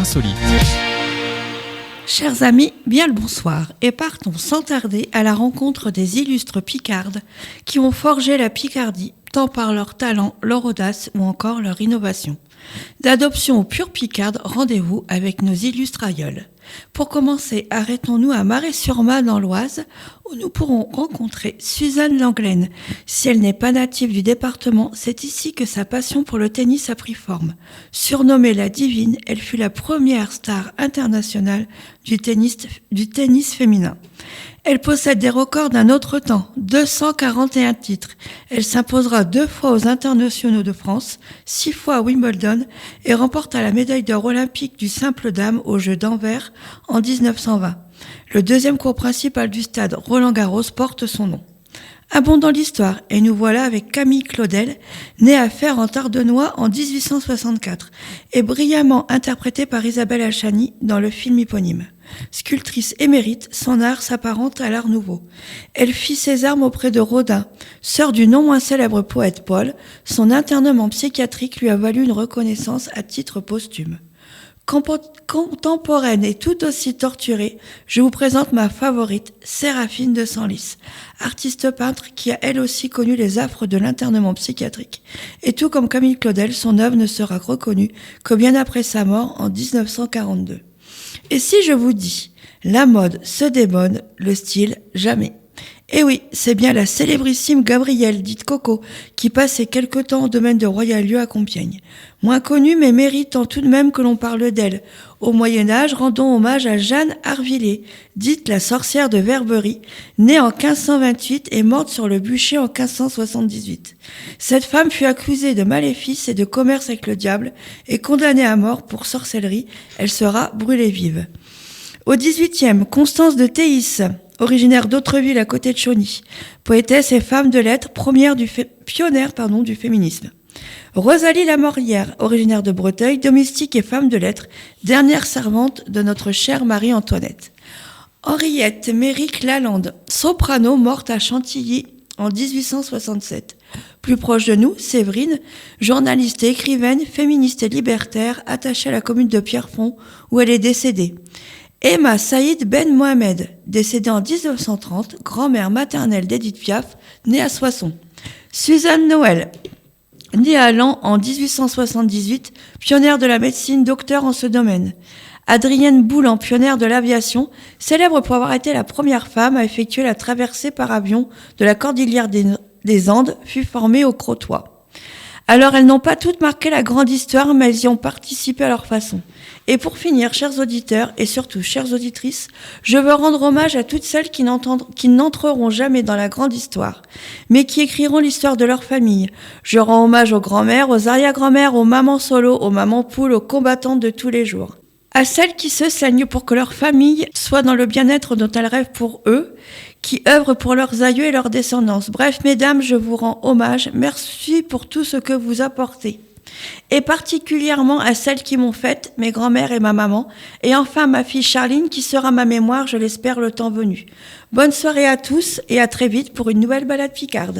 insolite. Chers amis, bien le bonsoir et partons sans tarder à la rencontre des illustres picardes qui ont forgé la Picardie, tant par leur talent, leur audace ou encore leur innovation. D'adoption aux pures picardes, rendez-vous avec nos illustres aïeuls. Pour commencer, arrêtons-nous à Marais-sur-Marne dans l'Oise, où nous pourrons rencontrer Suzanne Langlaine. Si elle n'est pas native du département, c'est ici que sa passion pour le tennis a pris forme. Surnommée la Divine, elle fut la première star internationale du tennis féminin. Elle possède des records d'un autre temps, 241 titres. Elle s'imposera 2 fois aux internationaux de France, 6 fois à Wimbledon et remporta la médaille d'or olympique du simple dame aux Jeux d'Anvers en 1920. Le deuxième cours principal du stade Roland-Garros porte son nom. Abondant l'histoire, et nous voilà avec Camille Claudel, née à Fères en Tardenois en 1864, et brillamment interprétée par Isabelle Achany dans le film éponyme. Sculptrice émérite, son art s'apparente à l'art nouveau. Elle fit ses armes auprès de Rodin, sœur du non moins célèbre poète Paul. Son internement psychiatrique lui a valu une reconnaissance à titre posthume. Contemporaine et tout aussi torturée, je vous présente ma favorite, Séraphine de Senlis, artiste peintre qui a elle aussi connu les affres de l'internement psychiatrique. Et tout comme Camille Claudel, son œuvre ne sera reconnue que bien après sa mort en 1942. Et si je vous dis, la mode se démode, le style jamais. Eh oui, c'est bien la célébrissime Gabrielle, dite Coco, qui passait quelque temps au domaine de Royal-Lieu à Compiègne. Moins connue, mais méritant tout de même que l'on parle d'elle. Au Moyen-Âge, rendons hommage à Jeanne Arvilliers, dite la sorcière de Verberie, née en 1528 et morte sur le bûcher en 1578. Cette femme fut accusée de maléfice et de commerce avec le diable et condamnée à mort pour sorcellerie. Elle sera brûlée vive. Au XVIIIe, Constance de Théis, originaire d'Autreville à côté de Chauny, poétesse et femme de lettres, pionnière du féminisme. Rosalie Lamorlière, originaire de Breteuil, domestique et femme de lettres, dernière servante de notre chère Marie-Antoinette. Henriette Méric Lalande, soprano, morte à Chantilly en 1867. Plus proche de nous, Séverine, journaliste et écrivaine, féministe et libertaire, attachée à la commune de Pierrefonds, où elle est décédée. Emma Saïd Ben Mohamed, décédée en 1930, grand-mère maternelle d'Edith Piaf, née à Soissons. Suzanne Noël, née à Laon en 1878, pionnière de la médecine, docteur en ce domaine. Adrienne Boulan, pionnière de l'aviation, célèbre pour avoir été la première femme à effectuer la traversée par avion de la cordillère des Andes, fut formée au Crotoy. Alors, elles n'ont pas toutes marqué la grande histoire, mais elles y ont participé à leur façon. Et pour finir, chers auditeurs et surtout chères auditrices, je veux rendre hommage à toutes celles qui n'entreront jamais dans la grande histoire, mais qui écriront l'histoire de leur famille. Je rends hommage aux grand-mères, aux arrière-grand-mères, aux mamans solo, aux mamans poules, aux combattantes de tous les jours. À celles qui se saignent pour que leur famille soit dans le bien-être dont elles rêvent pour eux, qui œuvrent pour leurs aïeux et leur descendance. Bref, mesdames, je vous rends hommage. Merci pour tout ce que vous apportez. Et particulièrement à celles qui m'ont faite, mes grand-mères et ma maman, et enfin ma fille Charline qui sera ma mémoire, je l'espère, le temps venu. Bonne soirée à tous et à très vite pour une nouvelle balade picarde.